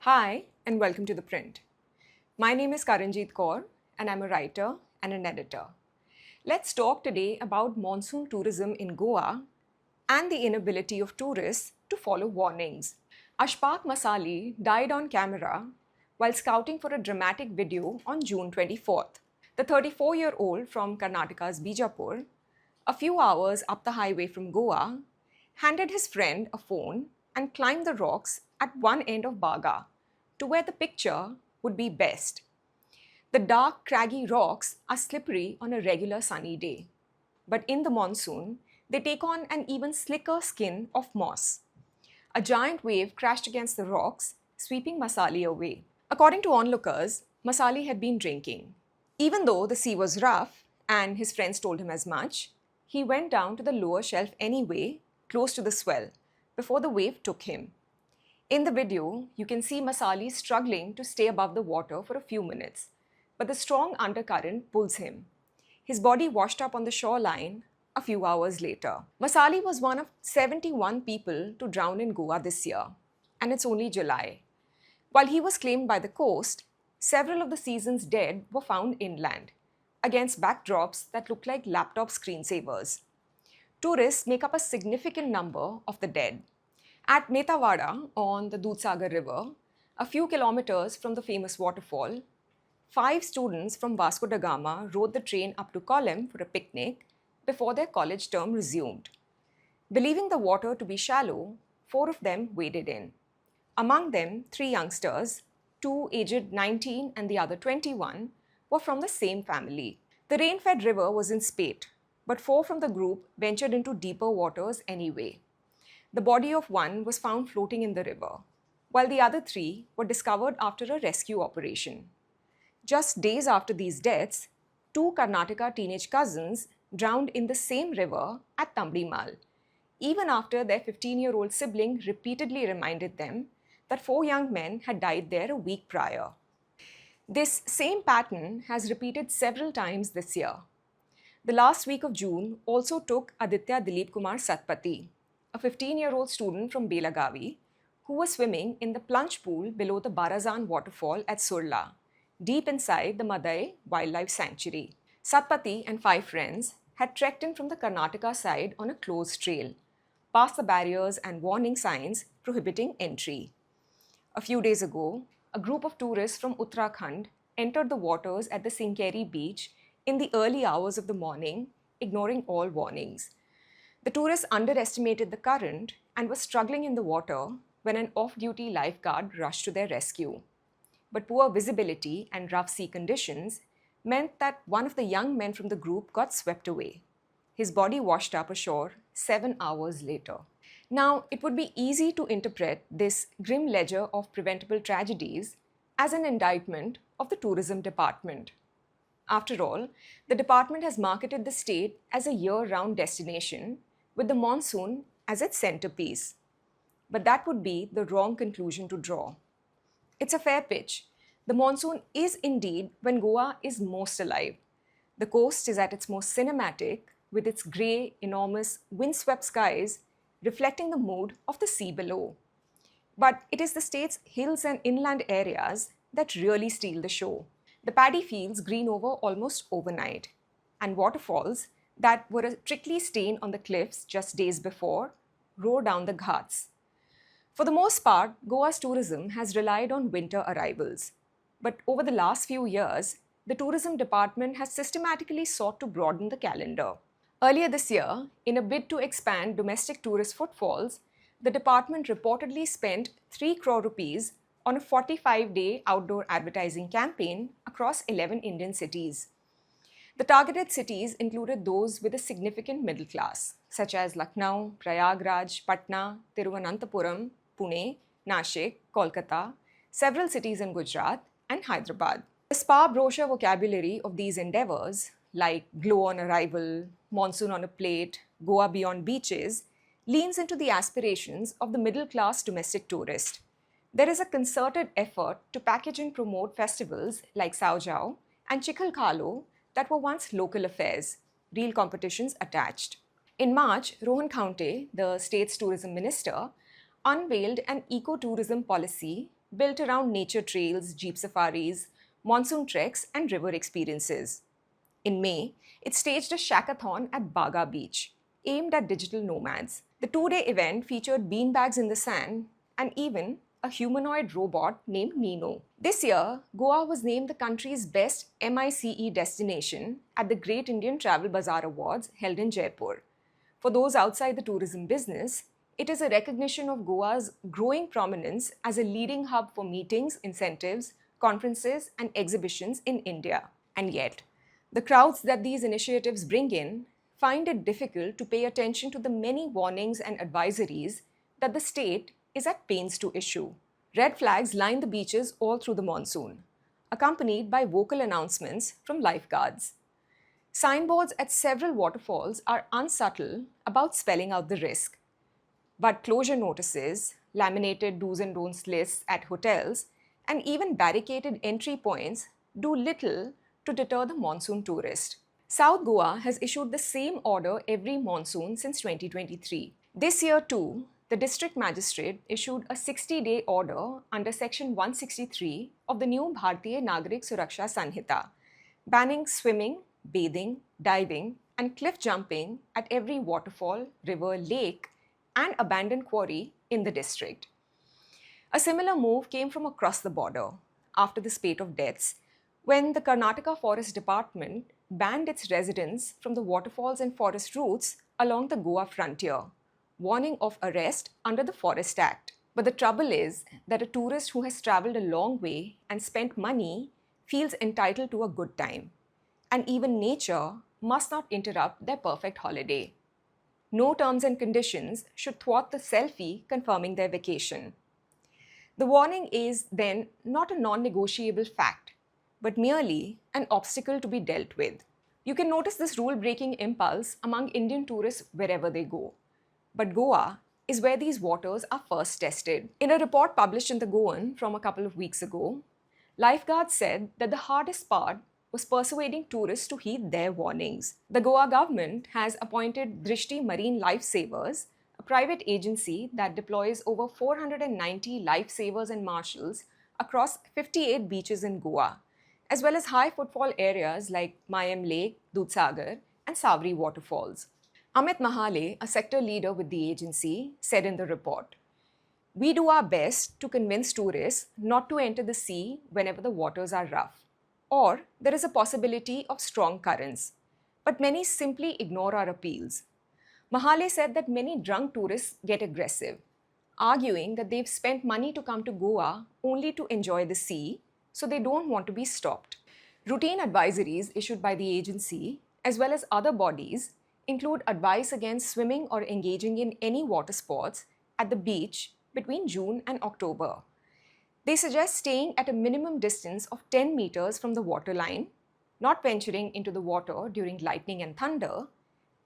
Hi, and welcome to The Print. My name is Karanjeet Kaur, and I'm a writer and an editor. Let's talk today about monsoon tourism in Goa and the inability of tourists to follow warnings. Ashfaq Masali died on camera while scouting for a dramatic video on June 24th. The 34-year-old from Karnataka's Bijapur, a few hours up the highway from Goa, handed his friend a phone and climbed the rocks at one end of Baga to where the picture would be best. The dark, craggy rocks are slippery on a regular sunny day, but in the monsoon, they take on an even slicker skin of moss. A giant wave crashed against the rocks, sweeping Masali away. According to onlookers, Masali had been drinking. Even though the sea was rough, and his friends told him as much, he went down to the lower shelf anyway, close to the swell, before the wave took him. In the video, you can see Masali struggling to stay above the water for a few minutes, but the strong undercurrent pulls him. His body washed up on the shoreline a few hours later. Masali was one of 71 people to drown in Goa this year, and it's only July. While he was claimed by the coast, several of the season's dead were found inland, against backdrops that look like laptop screensavers. Tourists make up a significant number of the dead. At Metawada on the Dudhsagar River, a few kilometers from the famous waterfall, 5 students from Vasco da Gama rode the train up to Kollam for a picnic before their college term resumed. Believing the water to be shallow, 4 of them waded in. Among them, 3 youngsters, 2 aged 19 and the other 21, were from the same family. The rain-fed river was in spate, but 4 from the group ventured into deeper waters anyway. The body of one was found floating in the river, while the other 3 were discovered after a rescue operation. Just days after these deaths, 2 Karnataka teenage cousins drowned in the same river at Tambrimal, even after their 15-year-old sibling repeatedly reminded them that 4 young men had died there a week prior. This same pattern has repeated several times this year. The last week of June also took Aditya Dilip Kumar Satpathy, a 15-year-old student from Belagavi, who was swimming in the plunge pool below the Barazan waterfall at Surla, deep inside the Madai Wildlife Sanctuary. Satpathy and 5 friends had trekked in from the Karnataka side on a closed trail, past the barriers and warning signs prohibiting entry. A few days ago, a group of tourists from Uttarakhand entered the waters at the Sinkeri beach in the early hours of the morning, ignoring all warnings. The tourists underestimated the current and were struggling in the water when an off-duty lifeguard rushed to their rescue. But poor visibility and rough sea conditions meant that one of the young men from the group got swept away. His body washed up ashore 7 hours later. Now, it would be easy to interpret this grim ledger of preventable tragedies as an indictment of the tourism department. After all, the department has marketed the state as a year-round destination with the monsoon as its centerpiece. But that would be the wrong conclusion to draw. It's a fair pitch. The monsoon is indeed when Goa is most alive. The coast is at its most cinematic, with its grey, enormous, windswept skies reflecting the mood of the sea below. But it is the state's hills and inland areas that really steal the show. The paddy fields green over almost overnight, and waterfalls that were a trickly stain on the cliffs just days before roar down the ghats. For the most part, Goa's tourism has relied on winter arrivals. But over the last few years, the tourism department has systematically sought to broaden the calendar. Earlier this year, in a bid to expand domestic tourist footfalls, the department reportedly spent 3 crore rupees on a 45-day outdoor advertising campaign across 11 Indian cities. The targeted cities included those with a significant middle class, such as Lucknow, Prayagraj, Patna, Thiruvananthapuram, Pune, Nashik, Kolkata, several cities in Gujarat, and Hyderabad. The spa brochure vocabulary of these endeavors, like glow on arrival, monsoon on a plate, Goa beyond beaches, leans into the aspirations of the middle-class domestic tourist. There is a concerted effort to package and promote festivals like Saujao and Chikhal Khalo that were once local affairs, real competitions attached. In March, Rohan Khaunte, the state's tourism minister, unveiled an eco-tourism policy built around nature trails, jeep safaris, monsoon treks, and river experiences. In May, it staged a shackathon at Baga Beach, aimed at digital nomads. The two-day event featured beanbags in the sand and even a humanoid robot named Nino. This year, Goa was named the country's best MICE destination at the Great Indian Travel Bazaar Awards held in Jaipur. For those outside the tourism business, it is a recognition of Goa's growing prominence as a leading hub for meetings, incentives, conferences, and exhibitions in India. And yet, the crowds that these initiatives bring in find it difficult to pay attention to the many warnings and advisories that the state is at pains to issue. Red flags line the beaches all through the monsoon, accompanied by vocal announcements from lifeguards. Signboards at several waterfalls are unsubtle about spelling out the risk, but closure notices, laminated do's and don'ts lists at hotels, and even barricaded entry points do little to deter the monsoon tourist. South Goa has issued the same order every monsoon since 2023. This year too, the district magistrate issued a 60-day order under Section 163 of the new Bharatiya Nagarik Suraksha Sanhita, banning swimming, bathing, diving, and cliff jumping at every waterfall, river, lake, and abandoned quarry in the district. A similar move came from across the border after the spate of deaths when the Karnataka Forest Department banned its residents from the waterfalls and forest routes along the Goa frontier, warning of arrest under the Forest Act. But the trouble is that a tourist who has traveled a long way and spent money feels entitled to a good time. And even nature must not interrupt their perfect holiday. No terms and conditions should thwart the selfie confirming their vacation. The warning is then not a non-negotiable fact, but merely an obstacle to be dealt with. You can notice this rule-breaking impulse among Indian tourists wherever they go. But Goa is where these waters are first tested. In a report published in The Goan from a couple of weeks ago, lifeguards said that the hardest part was persuading tourists to heed their warnings. The Goa government has appointed Drishti Marine Lifesavers, a private agency that deploys over 490 lifesavers and marshals across 58 beaches in Goa, as well as high footfall areas like Mayam Lake, Dudhsagar, and Savri waterfalls. Amit Mahale, a sector leader with the agency, said in the report, "We do our best to convince tourists not to enter the sea whenever the waters are rough, or there is a possibility of strong currents, but many simply ignore our appeals." Mahale said that many drunk tourists get aggressive, arguing that they've spent money to come to Goa only to enjoy the sea, so they don't want to be stopped. Routine advisories issued by the agency, as well as other bodies, include advice against swimming or engaging in any water sports at the beach between June and October. They suggest staying at a minimum distance of 10 meters from the waterline, not venturing into the water during lightning and thunder,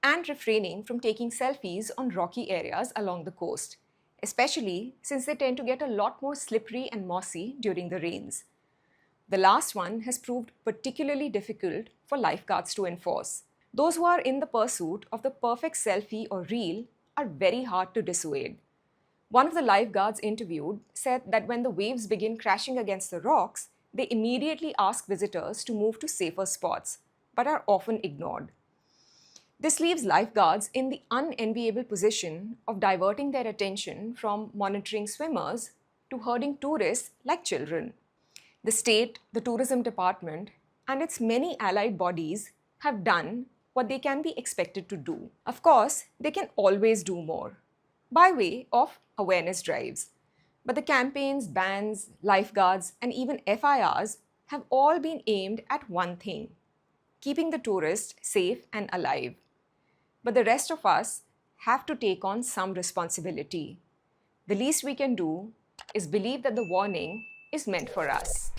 and refraining from taking selfies on rocky areas along the coast, especially since they tend to get a lot more slippery and mossy during the rains. The last one has proved particularly difficult for lifeguards to enforce. Those who are in the pursuit of the perfect selfie or reel are very hard to dissuade. One of the lifeguards interviewed said that when the waves begin crashing against the rocks, they immediately ask visitors to move to safer spots, but are often ignored. This leaves lifeguards in the unenviable position of diverting their attention from monitoring swimmers to herding tourists like children. The state, the tourism department, and its many allied bodies have done what they can be expected to do. Of course, they can always do more by way of awareness drives. But the campaigns, bans, lifeguards, and even FIRs have all been aimed at one thing: keeping the tourist safe and alive. But the rest of us have to take on some responsibility. The least we can do is believe that the warning is meant for us.